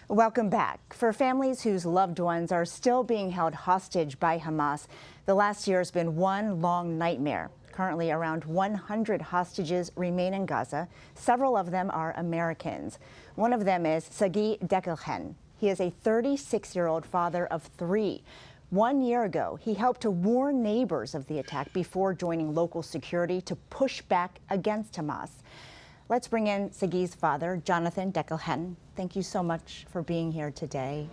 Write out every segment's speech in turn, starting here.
Welcome back. For families whose loved ones are still being held hostage by Hamas, the last year has been one long nightmare. Currently, around 100 hostages remain in Gaza. Several of them are Americans. One of them is Sagui Dekel-Chen. He is a 36-year-old father of 3. 1 year ago, he helped to warn neighbors of the attack before joining local security to push back against Hamas. Let's bring in Sagui's father, Jonathan Dekel-Chen. Thank you so much for being here today.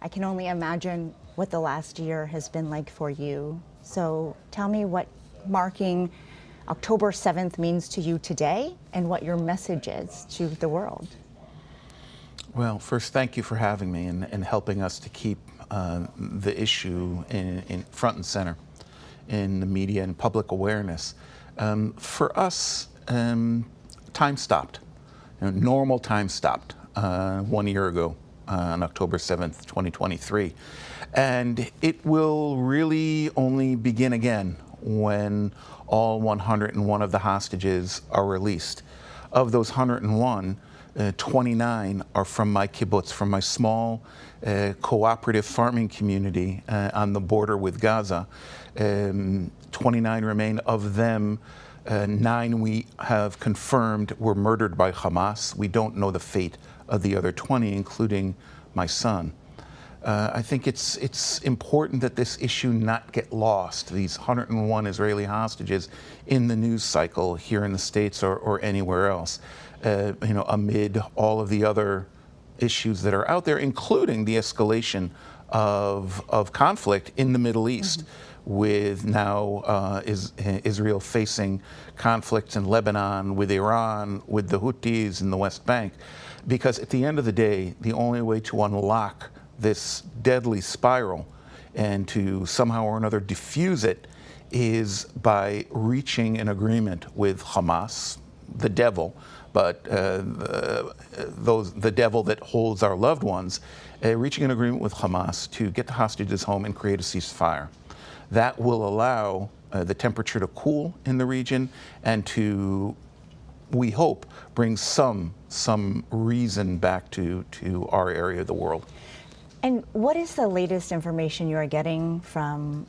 I can only imagine what the last year has been like for you. So tell me what marking October 7th means to you today and what your message is to the world. Well, first, thank you for having me and helping us to keep the issue in front and center in the media and public awareness. For us, time stopped. Normal time stopped 1 year ago on October 7th, 2023. And it will really only begin again when all 101 of the hostages are released. Of those 101, 29 are from my kibbutz, from my small cooperative farming community on the border with Gaza. 29 remain. Of them, 9 we have confirmed were murdered by Hamas. We don't know the fate of the other 20, including my son. I think it's important that this issue not get lost, these 101 Israeli hostages, in the news cycle here in the States or anywhere else, amid all of the other issues that are out there, including the escalation of conflict in the Middle East, with now Israel facing conflicts in Lebanon, with Iran, with the Houthis in the West Bank. Because at the end of the day, the only way to unlock this deadly spiral and to somehow or another diffuse it is by reaching an agreement with Hamas, the devil, but the devil that holds our loved ones, reaching an agreement with Hamas to get the hostages home and create a ceasefire. That will allow the temperature to cool in the region and to, we hope, bring some reason back to our area of the world. And what is the latest information you are getting from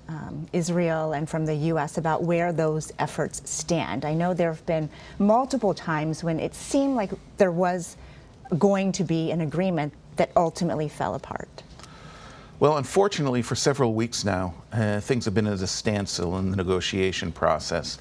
Israel and from the U.S. about where those efforts stand? I know there have been multiple times when it seemed like there was going to be an agreement that ultimately fell apart. Well, unfortunately, for several weeks now, things have been at a standstill in the negotiation process.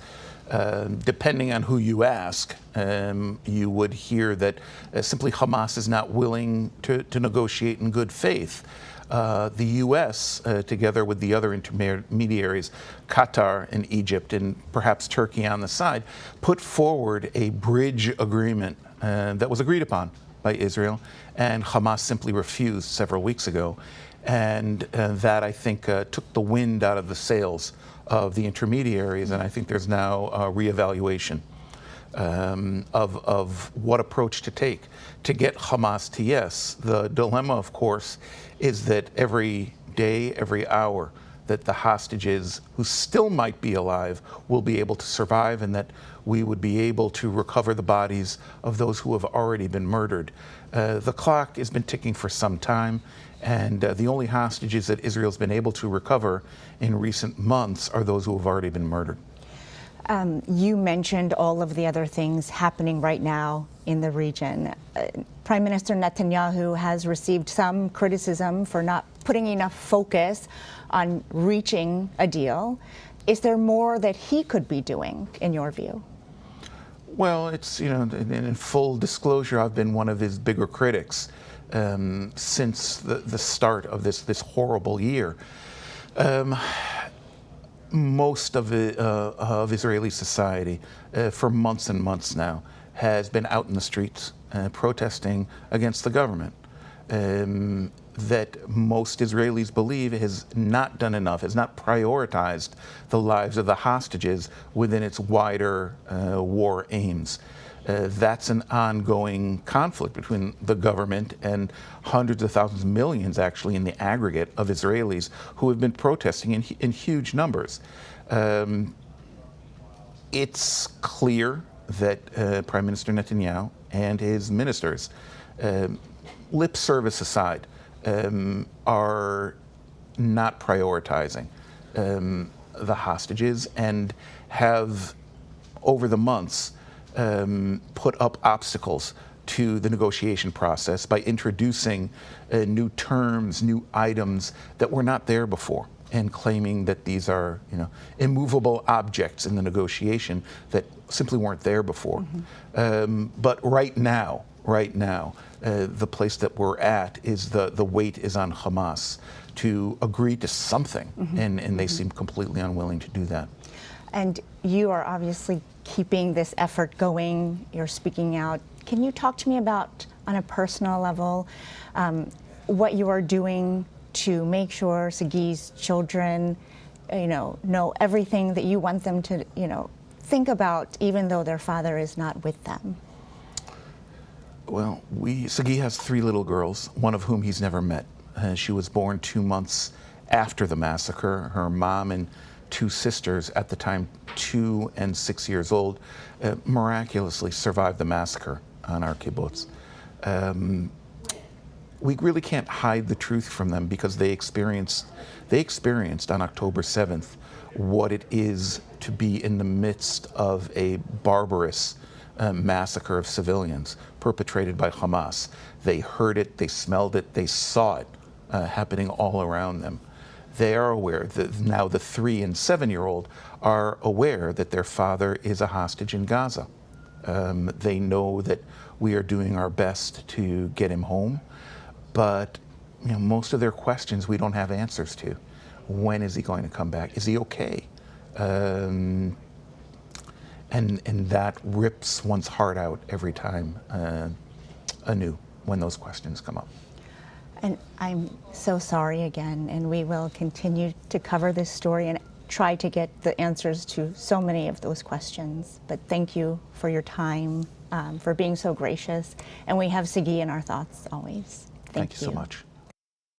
Depending on who you ask, you would hear that simply Hamas is not willing to negotiate in good faith. The U.S., together with the other intermediaries, Qatar and Egypt and perhaps Turkey on the side, put forward a bridge agreement that was agreed upon by Israel, and Hamas simply refused several weeks ago. And that, I think, took the wind out of the sails of the intermediaries, and I think there's now a reevaluation of what approach to take to get Hamas to yes. The dilemma, of course, is that every day, every hour, that the hostages who still might be alive will be able to survive, and that we would be able to recover the bodies of those who have already been murdered. The clock has been ticking for some time, and the only hostages that Israel's been able to recover in recent months are those who have already been murdered. You mentioned all of the other things happening right now in the region. Prime Minister Netanyahu has received some criticism for not putting enough focus on reaching a deal. Is there more that he could be doing, in your view? Well, it's, in full disclosure, I've been one of his bigger critics since the start of this horrible year. Most of Israeli society, for months and months now, has been out in the streets protesting against the government. That most Israelis believe has not done enough, has not prioritized the lives of the hostages within its wider war aims. That's an ongoing conflict between the government and hundreds of thousands, millions actually in the aggregate of Israelis who have been protesting in huge numbers. It's clear that Prime Minister Netanyahu and his ministers lip service aside, are not prioritizing the hostages and have, over the months, put up obstacles to the negotiation process by introducing new terms, new items that were not there before, and claiming that these are, immovable objects in the negotiation that simply weren't there before. But right now, the place that we're at is the weight is on Hamas to agree to something, and they seem completely unwilling to do that. And you are obviously keeping this effort going. You're speaking out. Can you talk to me about, on a personal level, what you are doing to make sure Sagui's children, know everything that you want them to, think about, even though their father is not with them? Well, Sagui has 3 little girls, one of whom he's never met. She was born 2 months after the massacre. Her mom and 2 sisters, at the time 2 and 6 years old, miraculously survived the massacre on our kibbutz. We really can't hide the truth from them because they experienced on October 7th what it is to be in the midst of a barbarous massacre of civilians perpetrated by Hamas. They heard it, they smelled it, they saw it happening all around them. They are aware that now the 3 and 7-year-old are aware that their father is a hostage in Gaza. They know that we are doing our best to get him home, but most of their questions we don't have answers to. When is he going to come back? Is he okay? And that rips one's heart out every time anew when those questions come up. And I'm so sorry again, and we will continue to cover this story and try to get the answers to so many of those questions. But thank you for your time, for being so gracious. And we have Sagui in our thoughts always. Thank you so much.